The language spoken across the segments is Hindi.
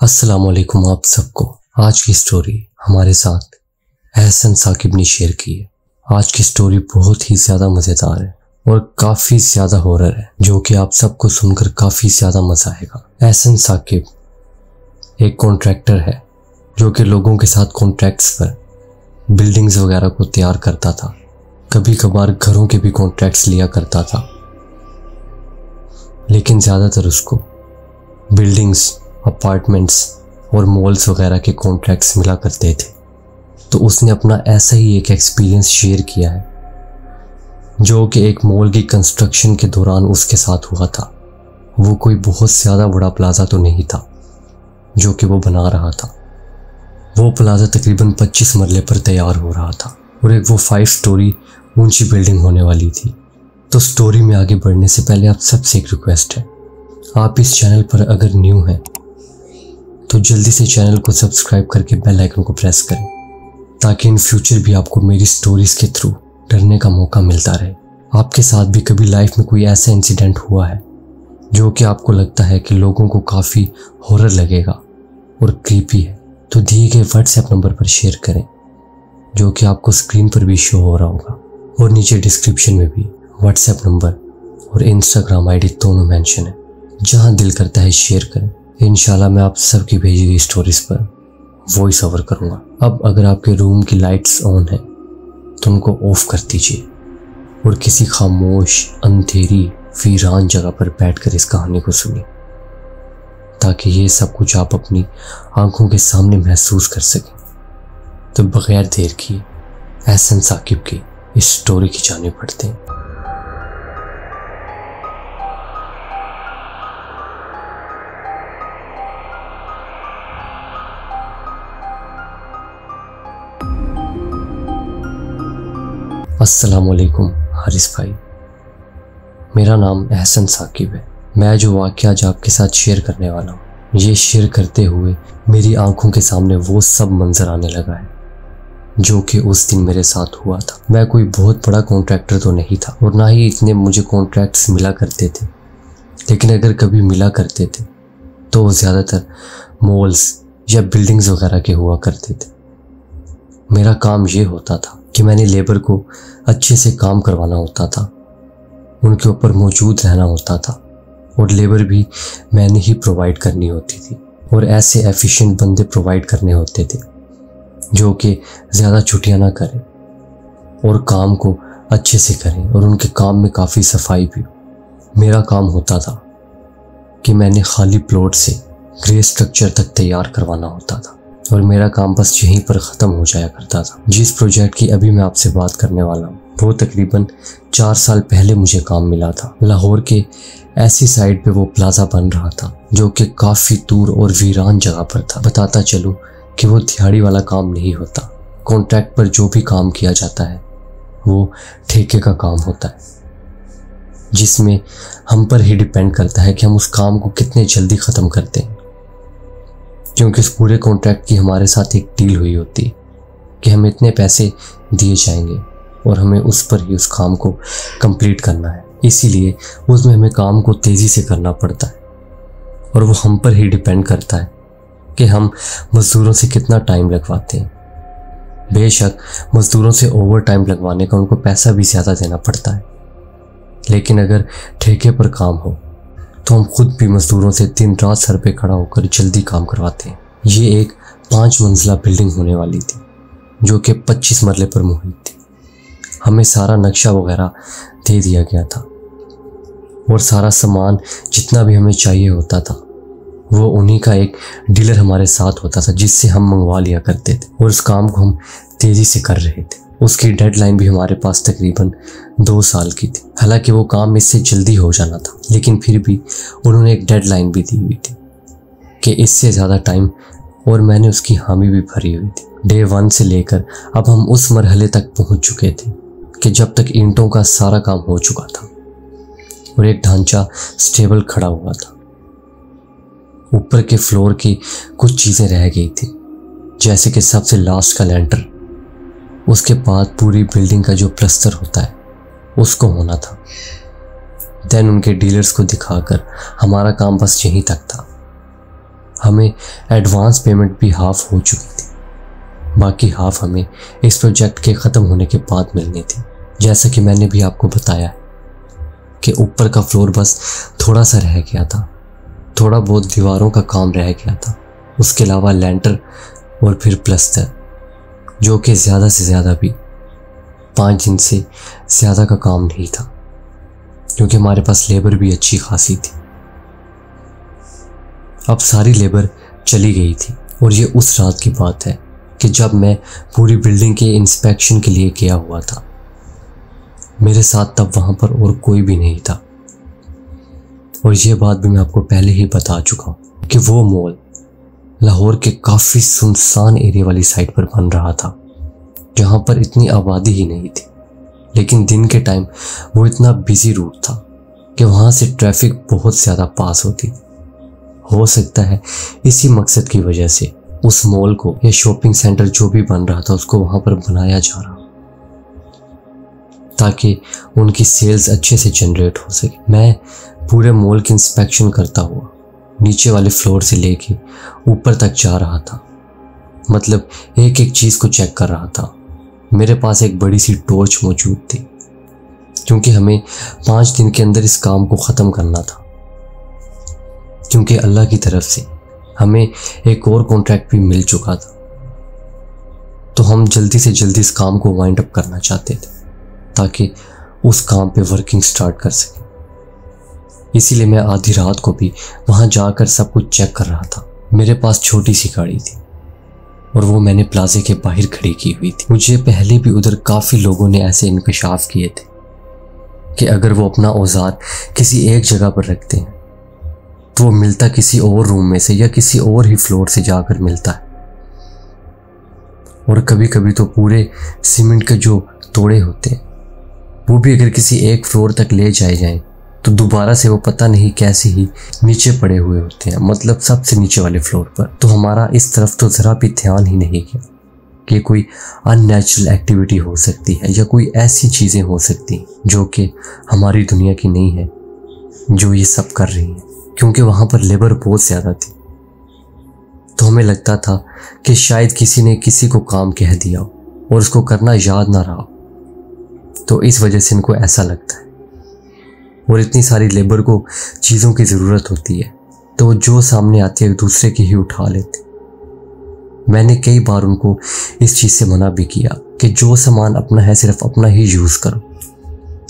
अस्सलाम वालेकुम आप सबको। आज की स्टोरी हमारे साथ एहसन साकिब ने शेयर की है। आज की स्टोरी बहुत ही ज़्यादा मज़ेदार है और काफ़ी ज़्यादा हॉरर है, जो कि आप सबको सुनकर काफ़ी ज़्यादा मज़ा आएगा। एहसन साकिब एक कॉन्ट्रैक्टर है जो कि लोगों के साथ कॉन्ट्रैक्ट्स पर बिल्डिंग्स वगैरह को तैयार करता था। कभी कभार घरों के भी कॉन्ट्रैक्ट्स लिया करता था, लेकिन ज़्यादातर उसको बिल्डिंग्स, अपार्टमेंट्स और मॉल्स वगैरह के कॉन्ट्रैक्ट्स मिला करते थे। तो उसने अपना ऐसा ही एक एक्सपीरियंस शेयर किया है, जो कि एक मॉल की कंस्ट्रक्शन के दौरान उसके साथ हुआ था। वो कोई बहुत ज़्यादा बड़ा प्लाजा तो नहीं था जो कि वो बना रहा था। वो प्लाजा तकरीबन 25 मरले पर तैयार हो रहा था और एक वो 5 स्टोरी ऊंची बिल्डिंग होने वाली थी। तो स्टोरी में आगे बढ़ने से पहले आप सबसे एक रिक्वेस्ट है, आप इस चैनल पर अगर न्यू हैं तो जल्दी से चैनल को सब्सक्राइब करके बेल आइकन को प्रेस करें, ताकि इन फ्यूचर भी आपको मेरी स्टोरीज के थ्रू डरने का मौका मिलता रहे। आपके साथ भी कभी लाइफ में कोई ऐसा इंसिडेंट हुआ है जो कि आपको लगता है कि लोगों को काफ़ी हॉरर लगेगा और क्रीपी है, तो दिए गए व्हाट्सएप नंबर पर शेयर करें, जो कि आपको स्क्रीन पर भी शो हो रहा होगा, और नीचे डिस्क्रिप्शन में भी व्हाट्सएप नंबर और इंस्टाग्राम आईडी दोनों मेंशन है। जहां दिल करता है शेयर करें। इंशाल्लाह मैं आप सबकी भेजी गई स्टोरीज पर वॉइस ओवर करूंगा। अब अगर आपके रूम की लाइट्स ऑन है तो उनको ऑफ कर दीजिए और किसी खामोश, अंधेरी, वीरान जगह पर बैठकर इस कहानी को सुनिए, ताकि ये सब कुछ आप अपनी आंखों के सामने महसूस कर सकें। तो बगैर देर किए एहसन साकिब की इस स्टोरी की जानिब बढ़ते हैं। अस्सलाम वालेकुम हारिस भाई, मेरा नाम एहसन साकिब है। मैं जो वाक़या आज आपके साथ शेयर करने वाला हूँ, ये शेयर करते हुए मेरी आंखों के सामने वो सब मंजर आने लगा है जो कि उस दिन मेरे साथ हुआ था। मैं कोई बहुत बड़ा कॉन्ट्रैक्टर तो नहीं था और ना ही इतने मुझे कॉन्ट्रैक्ट्स मिला करते थे, लेकिन अगर कभी मिला करते थे तो वो ज़्यादातर मॉल्स या बिल्डिंग्स वगैरह के हुआ करते थे। मेरा काम ये होता था कि मैंने लेबर को अच्छे से काम करवाना होता था, उनके ऊपर मौजूद रहना होता था, और लेबर भी मैंने ही प्रोवाइड करनी होती थी, और ऐसे एफिशिएंट बंदे प्रोवाइड करने होते थे जो कि ज़्यादा छुट्टियां ना करें और काम को अच्छे से करें, और उनके काम में काफ़ी सफाई भी हो। मेरा काम होता था कि मैंने खाली प्लॉट से ग्रे स्ट्रक्चर तक तैयार करवाना होता था, और मेरा काम बस यहीं पर ख़त्म हो जाया करता था। जिस प्रोजेक्ट की अभी मैं आपसे बात करने वाला हूँ, वो तकरीबन 4 साल पहले मुझे काम मिला था। लाहौर के ऐसी साइड पे वो प्लाजा बन रहा था जो कि काफ़ी दूर और वीरान जगह पर था। बताता चलूँ कि वो दिहाड़ी वाला काम नहीं होता। कॉन्ट्रैक्ट पर जो भी काम किया जाता है वो ठेके का काम होता है, जिसमें हम पर ही डिपेंड करता है कि हम उस काम को कितने जल्दी ख़त्म करते हैं, क्योंकि उस पूरे कॉन्ट्रैक्ट की हमारे साथ एक डील हुई होती है कि हमें इतने पैसे दिए जाएंगे और हमें उस पर ही उस काम को कंप्लीट करना है। इसीलिए उसमें हमें काम को तेज़ी से करना पड़ता है, और वो हम पर ही डिपेंड करता है कि हम मज़दूरों से कितना टाइम लगवाते हैं। बेशक मज़दूरों से ओवर टाइम लगवाने का उनको पैसा भी ज़्यादा देना पड़ता है, लेकिन अगर ठेके पर काम हो तो हम खुद भी मज़दूरों से दिन रात सर पे खड़ा होकर जल्दी काम करवाते हैं। ये एक 5 मंजिला बिल्डिंग होने वाली थी जो कि 25 मरले पर मुहित थी। हमें सारा नक्शा वगैरह दे दिया गया था, और सारा सामान जितना भी हमें चाहिए होता था वो उन्हीं का एक डीलर हमारे साथ होता था, जिससे हम मंगवा लिया करते थे, और उस काम को हम तेज़ी से कर रहे थे। उसकी डेडलाइन भी हमारे पास तकरीबन 2 साल की थी। हालांकि वो काम इससे जल्दी हो जाना था, लेकिन फिर भी उन्होंने एक डेडलाइन भी दी हुई थी कि इससे ज़्यादा टाइम, और मैंने उसकी हामी भी भरी हुई थी। डे 1 से लेकर अब हम उस मरहले तक पहुंच चुके थे कि जब तक ईंटों का सारा काम हो चुका था और एक ढांचा स्टेबल खड़ा हुआ था। ऊपर के फ्लोर की कुछ चीज़ें रह गई थी, जैसे कि सबसे लास्ट का लेंटर, उसके बाद पूरी बिल्डिंग का जो प्लस्तर होता है उसको होना था। देन उनके डीलर्स को दिखाकर हमारा काम बस यहीं तक था। हमें एडवांस पेमेंट भी हाफ हो चुकी थी, बाकी हाफ हमें इस प्रोजेक्ट के ख़त्म होने के बाद मिलनी थी। जैसा कि मैंने भी आपको बताया कि ऊपर का फ्लोर बस थोड़ा सा रह गया था, थोड़ा बहुत दीवारों का काम रह गया था, उसके अलावा लेंटर और फिर प्लस्तर, जो कि ज़्यादा से ज़्यादा भी 5 दिन से ज़्यादा का काम नहीं था, क्योंकि हमारे पास लेबर भी अच्छी खासी थी। अब सारी लेबर चली गई थी और ये उस रात की बात है कि जब मैं पूरी बिल्डिंग के इंस्पेक्शन के लिए गया हुआ था। मेरे साथ तब वहाँ पर और कोई भी नहीं था, और ये बात भी मैं आपको पहले ही बता चुका हूँ कि वो मॉल लाहौर के काफ़ी सुनसान एरिया वाली साइड पर बन रहा था, जहाँ पर इतनी आबादी ही नहीं थी। लेकिन दिन के टाइम वो इतना बिजी रूट था कि वहाँ से ट्रैफिक बहुत ज़्यादा पास होती। हो सकता है इसी मकसद की वजह से उस मॉल को या शॉपिंग सेंटर जो भी बन रहा था उसको वहाँ पर बनाया जा रहा, ताकि उनकी सेल्स अच्छे से जनरेट हो सके। मैं पूरे मॉल की इंस्पेक्शन करता हुआ नीचे वाले फ्लोर से लेके ऊपर तक जा रहा था, मतलब एक एक चीज़ को चेक कर रहा था। मेरे पास एक बड़ी सी टॉर्च मौजूद थी, क्योंकि हमें 5 दिन के अंदर इस काम को ख़त्म करना था, क्योंकि अल्लाह की तरफ से हमें एक और कॉन्ट्रैक्ट भी मिल चुका था। तो हम जल्दी से जल्दी इस काम को वाइंड अप करना चाहते थे ताकि उस काम पे वर्किंग स्टार्ट कर सके। इसीलिए मैं आधी रात को भी वहाँ जाकर सब कुछ चेक कर रहा था। मेरे पास छोटी सी गाड़ी थी और वो मैंने प्लाजे के बाहर खड़ी की हुई थी। मुझे पहले भी उधर काफ़ी लोगों ने ऐसे इंकशाफ किए थे कि अगर वो अपना औजार किसी एक जगह पर रखते हैं तो वो मिलता किसी और रूम में से या किसी और ही फ्लोर से जाकर मिलता है, और कभी कभी तो पूरे सीमेंट के जो तोड़े होते हैं वो भी अगर किसी एक फ्लोर तक ले जाए जाएं तो दोबारा से वो पता नहीं कैसे ही नीचे पड़े हुए होते हैं, मतलब सबसे नीचे वाले फ्लोर पर। तो हमारा इस तरफ तो ज़रा भी ध्यान ही नहीं किया कि कोई अननेचुरल एक्टिविटी हो सकती है या कोई ऐसी चीज़ें हो सकती हैं जो कि हमारी दुनिया की नहीं है जो ये सब कर रही हैं, क्योंकि वहाँ पर लेबर बहुत ज़्यादा थी। तो हमें लगता था कि शायद किसी ने किसी को काम कह दिया और उसको करना याद ना रहा, तो इस वजह से इनको ऐसा लगता है। और इतनी सारी लेबर को चीज़ों की ज़रूरत होती है तो वो जो सामने आती है दूसरे की ही उठा लेते। मैंने कई बार उनको इस चीज़ से मना भी किया कि जो सामान अपना है सिर्फ अपना ही यूज़ करो,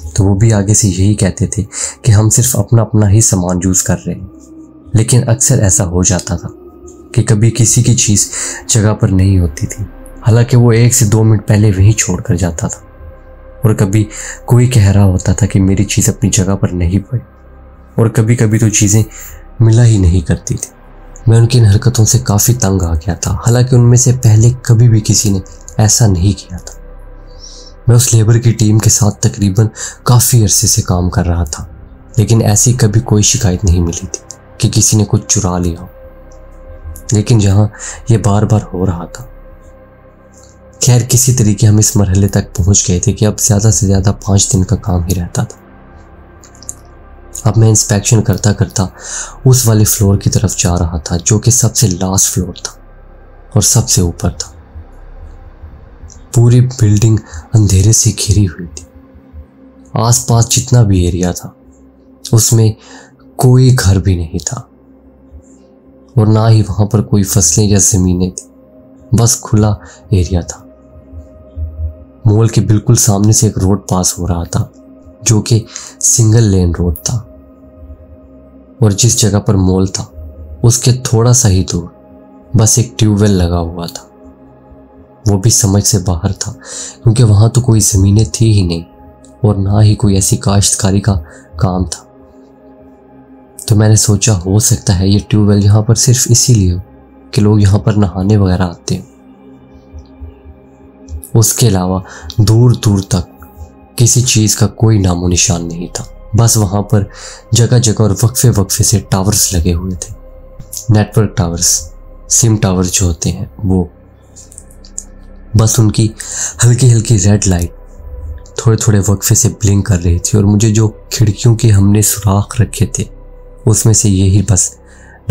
तो वो भी आगे से यही कहते थे कि हम सिर्फ अपना अपना ही सामान यूज़ कर रहे हैं। लेकिन अक्सर ऐसा हो जाता था कि कभी किसी की चीज़ जगह पर नहीं होती थी, हालांकि वो 1 से 2 मिनट पहले वहीं छोड़ कर जाता था, और कभी कोई कह रहा होता था कि मेरी चीज़ अपनी जगह पर नहीं पड़ी, और कभी कभी तो चीज़ें मिला ही नहीं करती थी। मैं उनकी इन हरकतों से काफ़ी तंग आ गया था, हालांकि उनमें से पहले कभी भी किसी ने ऐसा नहीं किया था। मैं उस लेबर की टीम के साथ तकरीबन काफ़ी अरसे से काम कर रहा था, लेकिन ऐसी कभी कोई शिकायत नहीं मिली थी कि किसी ने कुछ चुरा लिया हो। लेकिन जहाँ ये बार बार हो रहा था, खैर किसी तरीके हम इस मरहले तक पहुंच गए थे कि अब ज़्यादा से ज़्यादा 5 दिन का काम ही रहता था। अब मैं इंस्पेक्शन करता करता उस वाले फ्लोर की तरफ जा रहा था जो कि सबसे लास्ट फ्लोर था और सबसे ऊपर था। पूरी बिल्डिंग अंधेरे से घिरी हुई थी। आसपास जितना भी एरिया था उसमें कोई घर भी नहीं था, और ना ही वहाँ पर कोई फसलें या ज़मीनें थी, बस खुला एरिया था। मॉल के बिल्कुल सामने से एक रोड पास हो रहा था जो कि सिंगल लेन रोड था, और जिस जगह पर मॉल था उसके थोड़ा सा ही दूर बस एक ट्यूबवेल लगा हुआ था। वो भी समझ से बाहर था क्योंकि वहाँ तो कोई ज़मीनें थी ही नहीं और ना ही कोई ऐसी काश्तकारी का काम था। तो मैंने सोचा हो सकता है ये ट्यूबवेल यहाँ पर सिर्फ इसीलिए हो कि लोग यहाँ पर नहाने वगैरह आते हैं। उसके अलावा दूर दूर तक किसी चीज़ का कोई नामो निशान नहीं था। बस वहाँ पर जगह जगह और वक्फे वक्फे से टावर्स लगे हुए थे, नेटवर्क टावर्स, सिम टावर जो होते हैं वो। बस उनकी हल्की हल्की रेड लाइट थोड़े थोड़े वक्फे से ब्लिंक कर रही थी, और मुझे जो खिड़कियों के हमने सुराख रखे थे उसमें से यही बस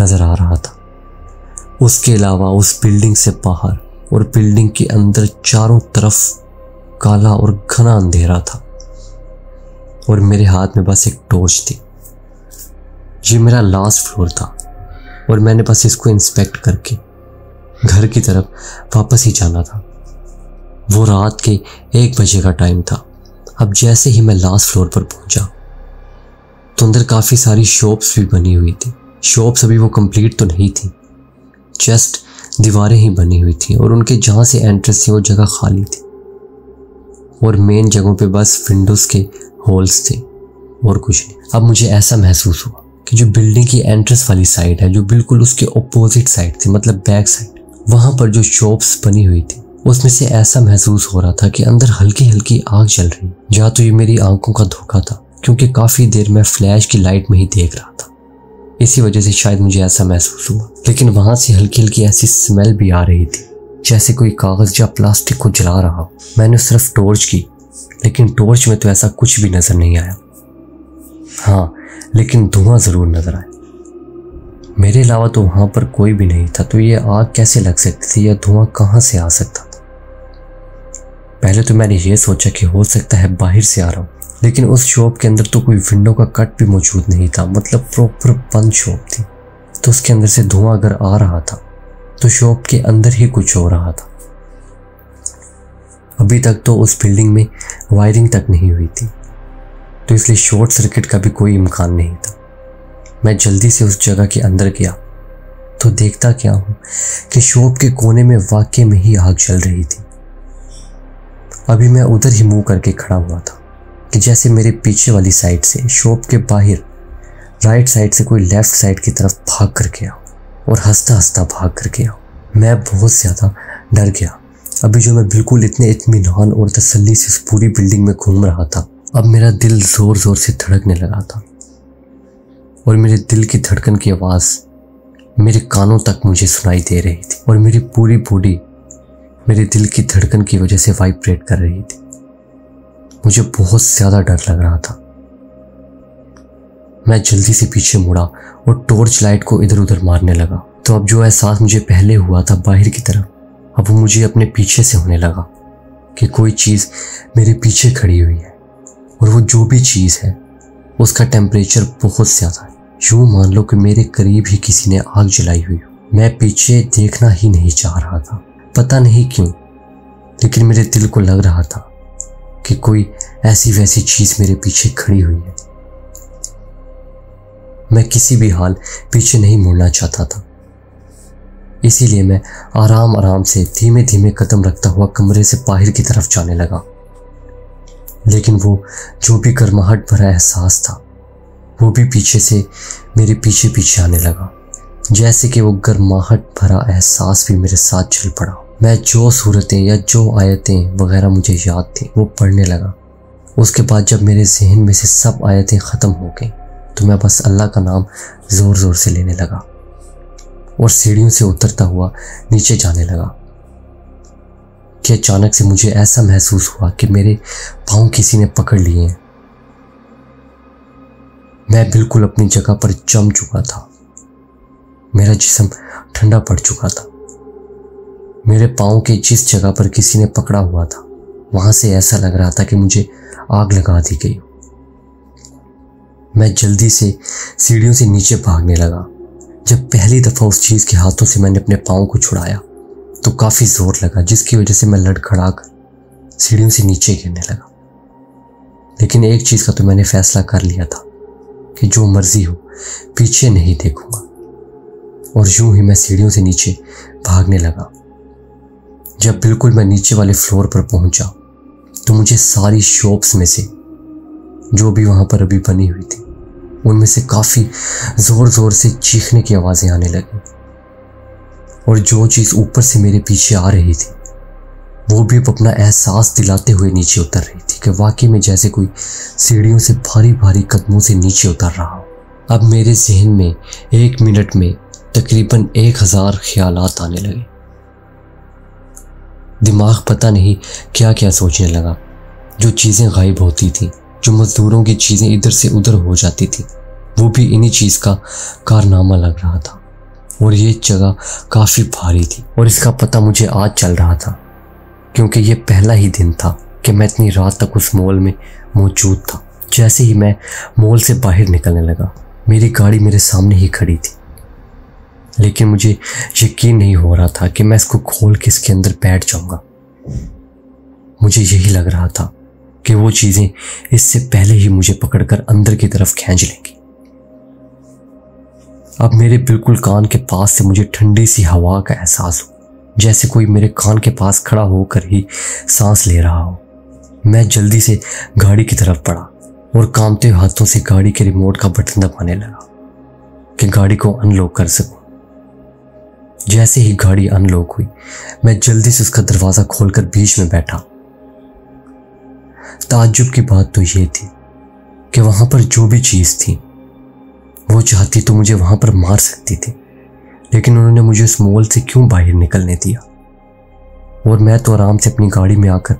नज़र आ रहा था। उसके अलावा उस बिल्डिंग से बाहर और बिल्डिंग के अंदर चारों तरफ काला और घना अंधेरा था और मेरे हाथ में बस एक टॉर्च थी। ये मेरा लास्ट फ्लोर था और मैंने बस इसको इंस्पेक्ट करके घर की तरफ वापस ही जाना था। वो रात के 1 बजे का टाइम था। अब जैसे ही मैं लास्ट फ्लोर पर पहुंचा तो अंदर काफ़ी सारी शॉप्स भी बनी हुई थी। शॉप्स अभी वो कंप्लीट तो नहीं थी, जस्ट दीवारें ही बनी हुई थी और उनके जहाँ से एंट्रेंस थी वो जगह खाली थी और मेन जगहों पे बस विंडोज़ के होल्स थे और कुछ नहीं। अब मुझे ऐसा महसूस हुआ कि जो बिल्डिंग की एंट्रेंस वाली साइड है, जो बिल्कुल उसके ऑपोजिट साइड थी, मतलब बैक साइड, वहाँ पर जो शॉप्स बनी हुई थी उसमें से ऐसा महसूस हो रहा था कि अंदर हल्की हल्की आग जल रही। या तो ये मेरी आंखों का धोखा था क्योंकि काफ़ी देर मैं फ्लैश की लाइट में ही देख रहा था, इसी वजह से शायद मुझे ऐसा महसूस हुआ। लेकिन वहाँ से हल्की हल्की ऐसी स्मेल भी आ रही थी जैसे कोई कागज़ या प्लास्टिक को जला रहा हो। मैंने उस तरफ टॉर्च की, लेकिन टॉर्च में तो ऐसा कुछ भी नज़र नहीं आया। हाँ, लेकिन धुआं ज़रूर नज़र आया। मेरे अलावा तो वहाँ पर कोई भी नहीं था, तो ये आग कैसे लग सकती थी या धुआं कहाँ से आ सकता था? पहले तो मैंने ये सोचा कि हो सकता है बाहर से आ रहा हूँ, लेकिन उस शॉप के अंदर तो कोई विंडो का कट भी मौजूद नहीं था, मतलब प्रॉपर बंद शॉप थी। तो उसके अंदर से धुआं अगर आ रहा था तो शॉप के अंदर ही कुछ हो रहा था। अभी तक तो उस बिल्डिंग में वायरिंग तक नहीं हुई थी, तो इसलिए शॉर्ट सर्किट का भी कोई इम्कान नहीं था। मैं जल्दी से उस जगह के अंदर गया तो देखता क्या हूँ कि शॉप के कोने में वाकई में ही आग जल रही थी। अभी मैं उधर ही मुंह करके खड़ा हुआ था कि जैसे मेरे पीछे वाली साइड से, शॉप के बाहर राइट साइड से कोई लेफ्ट साइड की तरफ भाग कर गया और हंसता हंसता भाग कर गया। मैं बहुत ज़्यादा डर गया। अभी जो मैं बिल्कुल इतने इत्मीनान और तसल्ली से उस पूरी बिल्डिंग में घूम रहा था, अब मेरा दिल ज़ोर ज़ोर से धड़कने लगा था और मेरे दिल की धड़कन की आवाज़ मेरे कानों तक मुझे सुनाई दे रही थी और मेरी पूरी बॉडी मेरे दिल की धड़कन की वजह से वाइब्रेट कर रही थी। मुझे बहुत ज़्यादा डर लग रहा था। मैं जल्दी से पीछे मुड़ा और टॉर्च लाइट को इधर उधर मारने लगा। तो अब जो एहसास मुझे पहले हुआ था बाहर की तरफ, अब वो मुझे अपने पीछे से होने लगा कि कोई चीज़ मेरे पीछे खड़ी हुई है और वो जो भी चीज़ है उसका टेम्परेचर बहुत ज़्यादा है। यूँ मान लो कि मेरे करीब ही किसी ने आग जलाई हुई हो। मैं पीछे देखना ही नहीं चाह रहा था, पता नहीं क्यों, लेकिन मेरे दिल को लग रहा था कि कोई ऐसी वैसी चीज़ मेरे पीछे खड़ी हुई है। मैं किसी भी हाल पीछे नहीं मुड़ना चाहता था, इसीलिए मैं आराम आराम से धीमे धीमे कदम रखता हुआ कमरे से बाहर की तरफ जाने लगा। लेकिन वो जो भी गर्माहट भरा एहसास था वो भी पीछे से मेरे पीछे पीछे आने लगा, जैसे कि वो गर्माहट भरा एहसास भी मेरे साथ चल पड़ा। मैं जो सूरतें या जो आयतें वगैरह मुझे याद थी वो पढ़ने लगा। उसके बाद जब मेरे जहन में से सब आयतें ख़त्म हो गई तो मैं बस अल्लाह का नाम ज़ोर ज़ोर से लेने लगा और सीढ़ियों से उतरता हुआ नीचे जाने लगा कि अचानक से मुझे ऐसा महसूस हुआ कि मेरे पाँव किसी ने पकड़ लिए हैं। मैं बिल्कुल अपनी जगह पर जम चुका था। मेरा जिस्म ठंडा पड़ चुका था। मेरे पाँव के जिस जगह पर किसी ने पकड़ा हुआ था वहाँ से ऐसा लग रहा था कि मुझे आग लगा दी गई। मैं जल्दी से सीढ़ियों से नीचे भागने लगा। जब पहली दफ़ा उस चीज़ के हाथों से मैंने अपने पाँव को छुड़ाया तो काफ़ी ज़ोर लगा, जिसकी वजह से मैं लड़खड़ा कर सीढ़ियों से नीचे गिरने लगा। लेकिन एक चीज़ का तो मैंने फ़ैसला कर लिया था कि जो मर्ज़ी हो पीछे नहीं देखूंगा, और यूं ही मैं सीढ़ियों से नीचे भागने लगा। जब बिल्कुल मैं नीचे वाले फ्लोर पर पहुंचा तो मुझे सारी शॉप्स में से जो भी वहाँ पर अभी बनी हुई थी उनमें से काफ़ी ज़ोर ज़ोर से चीखने की आवाज़ें आने लगी, और जो चीज़ ऊपर से मेरे पीछे आ रही थी वो भी अपना एहसास दिलाते हुए नीचे उतर रही थी कि वाकई में जैसे कोई सीढ़ियों से भारी भारी कदमों से नीचे उतर रहा हो। अब मेरे जहन में 1 मिनट में तकरीबन 1000 ख्यालात आने लगे। दिमाग पता नहीं क्या क्या सोचने लगा। जो चीज़ें गायब होती थी, जो मज़दूरों की चीज़ें इधर से उधर हो जाती थी, वो भी इन्हीं चीज़ का कारनामा लग रहा था। और ये जगह काफ़ी भारी थी और इसका पता मुझे आज चल रहा था, क्योंकि ये पहला ही दिन था कि मैं इतनी रात तक उस मॉल में मौजूद था। जैसे ही मैं मॉल से बाहर निकलने लगा, मेरी गाड़ी मेरे सामने ही खड़ी थी, लेकिन मुझे यकीन नहीं हो रहा था कि मैं इसको खोल के इसके अंदर बैठ जाऊंगा। मुझे यही लग रहा था कि वो चीज़ें इससे पहले ही मुझे पकड़कर अंदर की तरफ खींच लेंगी। अब मेरे बिल्कुल कान के पास से मुझे ठंडी सी हवा का एहसास हो, जैसे कोई मेरे कान के पास खड़ा होकर ही सांस ले रहा हो। मैं जल्दी से गाड़ी की तरफ बढ़ा और कांपते हाथों से गाड़ी के रिमोट का बटन दबाने लगा कि गाड़ी को अनलॉक कर सकूं। जैसे ही गाड़ी अनलॉक हुई, मैं जल्दी से उसका दरवाज़ा खोलकर बीच में बैठा। ताज्जुब की बात तो ये थी कि वहां पर जो भी चीज़ थी वो चाहती तो मुझे वहां पर मार सकती थी, लेकिन उन्होंने मुझे उस मॉल से क्यों बाहर निकलने दिया। और मैं तो आराम से अपनी गाड़ी में आकर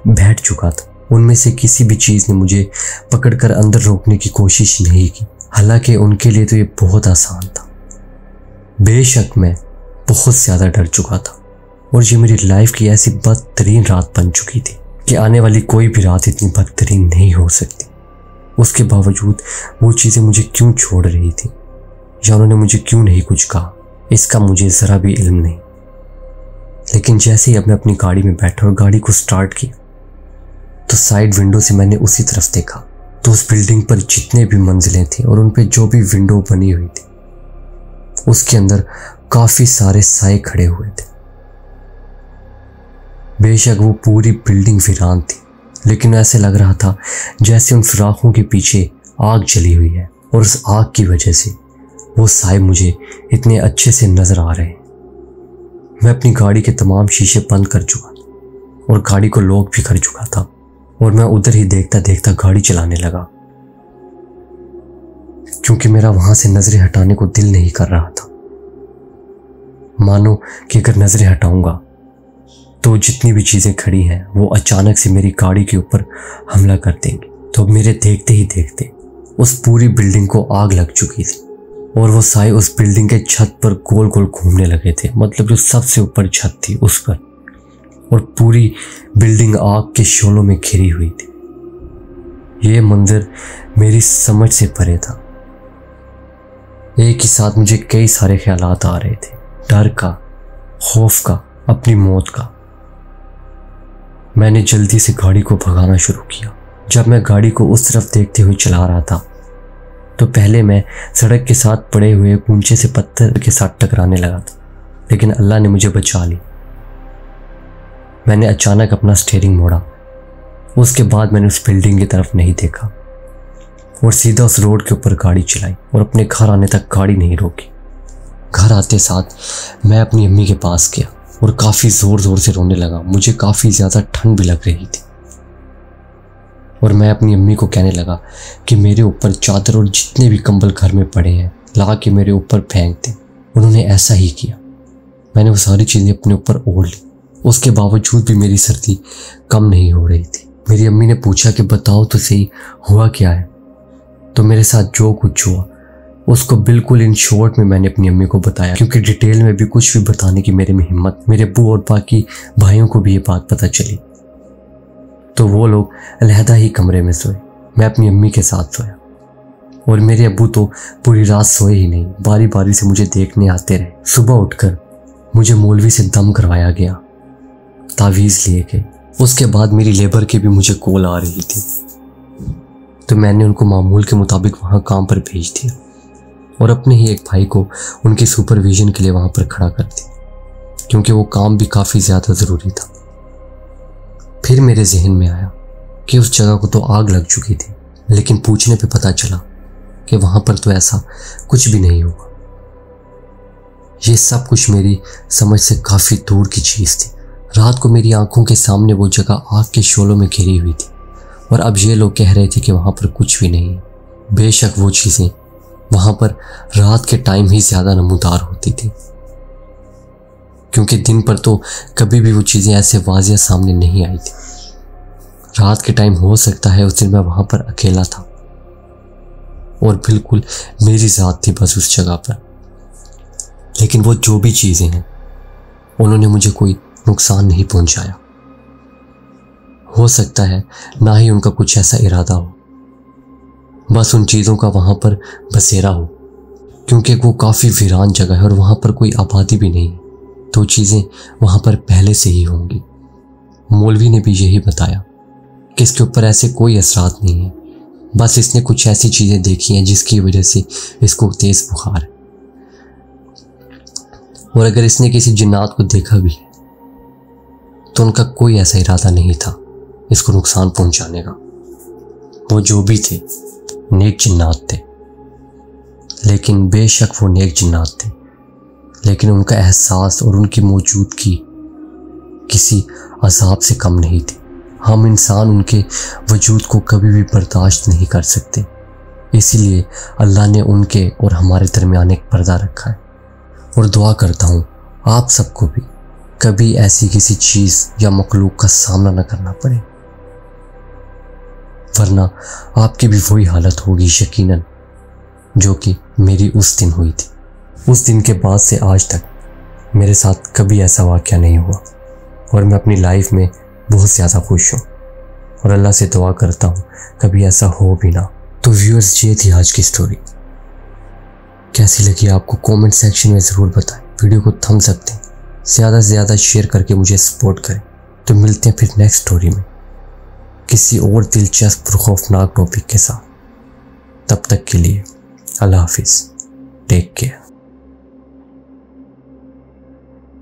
बैठ चुका था। उनमें से किसी भी चीज़ ने मुझे पकड़कर अंदर रोकने की कोशिश नहीं की। हालांकि उनके लिए तो ये बहुत आसान था। बेशक मैं बहुत ज़्यादा डर चुका था और ये मेरी लाइफ की ऐसी बदतरीन रात बन चुकी थी कि आने वाली कोई भी रात इतनी बदतरीन नहीं हो सकती। उसके बावजूद वो चीज़ें मुझे क्यों छोड़ रही थी या उन्होंने मुझे क्यों नहीं कुछ कहा, इसका मुझे ज़रा भी इल्म नहीं। लेकिन जैसे ही अब मैं अपनी गाड़ी में बैठा और गाड़ी को स्टार्ट किया तो साइड विंडो से मैंने उसी तरफ देखा तो उस बिल्डिंग पर जितने भी मंजिलें थी और उन पे जो भी विंडो बनी हुई थी, उसके अंदर काफ़ी सारे साए खड़े हुए थे। बेशक वो पूरी बिल्डिंग वीरान थी, लेकिन ऐसे लग रहा था जैसे उन सुराखों के पीछे आग जली हुई है और उस आग की वजह से वो साए मुझे इतने अच्छे से नजर आ रहे हैं। मैं अपनी गाड़ी के तमाम शीशे बंद कर चुका था और गाड़ी को लॉक भी कर चुका था और मैं उधर ही देखता देखता गाड़ी चलाने लगा, क्योंकि मेरा वहां से नजरें हटाने को दिल नहीं कर रहा था। मानो कि अगर नजरें हटाऊंगा तो जितनी भी चीजें खड़ी हैं वो अचानक से मेरी गाड़ी के ऊपर हमला कर देंगी। तो मेरे देखते ही देखते उस पूरी बिल्डिंग को आग लग चुकी थी और वो साए उस बिल्डिंग के छत पर गोल गोल घूमने लगे थे, मतलब जो सबसे ऊपर छत थी उस पर, और पूरी बिल्डिंग आग के शोलों में घिरी हुई थी। ये मंजर मेरी समझ से परे था। एक ही साथ मुझे कई सारे ख्यालात आ रहे थे, डर का, खौफ का, अपनी मौत का। मैंने जल्दी से गाड़ी को भगाना शुरू किया। जब मैं गाड़ी को उस तरफ देखते हुए चला रहा था तो पहले मैं सड़क के साथ पड़े हुए ऊंचे से पत्थर के साथ टकराने लगा था, लेकिन अल्लाह ने मुझे बचा ली। मैंने अचानक अपना स्टीयरिंग मोड़ा। उसके बाद मैंने उस बिल्डिंग की तरफ नहीं देखा और सीधा उस रोड के ऊपर गाड़ी चलाई और अपने घर आने तक गाड़ी नहीं रोकी। घर आते साथ मैं अपनी अम्मी के पास गया और काफ़ी ज़ोर ज़ोर से रोने लगा। मुझे काफ़ी ज़्यादा ठंड भी लग रही थी और मैं अपनी अम्मी को कहने लगा कि मेरे ऊपर चादर और जितने भी कंबल घर में पड़े हैं ला के मेरे ऊपर फेंक दें। उन्होंने ऐसा ही किया। मैंने वो सारी चीज़ें अपने ऊपर ओढ़ ली। उसके बावजूद भी मेरी सर्दी कम नहीं हो रही थी। मेरी अम्मी ने पूछा कि बताओ तो सही हुआ क्या है। तो मेरे साथ जो कुछ हुआ उसको बिल्कुल इन शॉर्ट में मैंने अपनी अम्मी को बताया, क्योंकि डिटेल में भी कुछ भी बताने की मेरे में हिम्मत। मेरे अब्बू और बाकी भाइयों को भी ये बात पता चली तो वो लोग अलहदा ही कमरे में सोए। मैं अपनी अम्मी के साथ सोया और मेरे अब्बू तो पूरी रात सोए ही नहीं, बारी बारी से मुझे देखने आते रहे। सुबह उठकर मुझे मौलवी से दम करवाया गया, तावीज़ लिए गए। उसके बाद मेरी लेबर की भी मुझे कॉल आ रही थी तो मैंने उनको मामूल के मुताबिक वहाँ काम पर भेज दिया और अपने ही एक भाई को उनकी सुपरविजन के लिए वहाँ पर खड़ा कर दिया, क्योंकि वो काम भी काफ़ी ज़्यादा ज़रूरी था। फिर मेरे जहन में आया कि उस जगह को तो आग लग चुकी थी, लेकिन पूछने पे पता चला कि वहाँ पर तो ऐसा कुछ भी नहीं हुआ। ये सब कुछ मेरी समझ से काफ़ी दूर की चीज़ थी। रात को मेरी आंखों के सामने वो जगह आग के शोलों में घिरी हुई थी और अब ये लोग कह रहे थे कि वहाँ पर कुछ भी नहीं है। बेशक वो चीज़ें वहाँ पर रात के टाइम ही ज़्यादा नमूदार होती थी, क्योंकि दिन पर तो कभी भी वो चीज़ें ऐसे वाज़िया सामने नहीं आई थी। रात के टाइम हो सकता है उस दिन मैं वहाँ पर अकेला था और बिल्कुल मेरी ज़ात थी बस उस जगह पर। लेकिन वो जो भी चीज़ें हैं उन्होंने मुझे कोई नुकसान नहीं पहुंचाया। हो सकता है ना ही उनका कुछ ऐसा इरादा हो, बस उन चीज़ों का वहाँ पर बसेरा हो, क्योंकि वो काफ़ी वीरान जगह है और वहाँ पर कोई आबादी भी नहीं, तो चीज़ें वहाँ पर पहले से ही होंगी। मौलवी ने भी यही बताया कि इसके ऊपर ऐसे कोई असरात नहीं है, बस इसने कुछ ऐसी चीज़ें देखी हैं जिसकी वजह से इसको तेज़ बुखार है, और अगर इसने किसी जिन्नात को देखा भी है तो उनका कोई ऐसा इरादा नहीं था इसको नुकसान पहुंचाने का। वो जो भी थे नेक जिन्नात थे, लेकिन बेशक वो नेक जिन्नात थे, लेकिन उनका एहसास और उनकी मौजूदगी किसी अजाब से कम नहीं थी। हम इंसान उनके वजूद को कभी भी बर्दाश्त नहीं कर सकते, इसीलिए अल्लाह ने उनके और हमारे दरमियान एक पर्दा रखा है। और दुआ करता हूँ आप सबको भी कभी ऐसी किसी चीज़ या मखलूक का सामना न करना पड़े, वरना आपकी भी वही हालत होगी यकीनन जो कि मेरी उस दिन हुई थी। उस दिन के बाद से आज तक मेरे साथ कभी ऐसा वाक़या नहीं हुआ और मैं अपनी लाइफ में बहुत ज़्यादा खुश हूँ और अल्लाह से दुआ करता हूँ कभी ऐसा हो भी ना। तो व्यूअर्स, ये थी आज की स्टोरी। कैसी लगी आपको कमेंट सेक्शन में ज़रूर बताएं। वीडियो को थम्स अप दें, ज़्यादा से ज़्यादा शेयर करके मुझे सपोर्ट करें। तो मिलते हैं फिर नेक्स्ट स्टोरी में किसी और दिलचस्प और खौफनाक टॉपिक के साथ। तब तक के लिए अल्लाह हाफिज़, टेक केयर।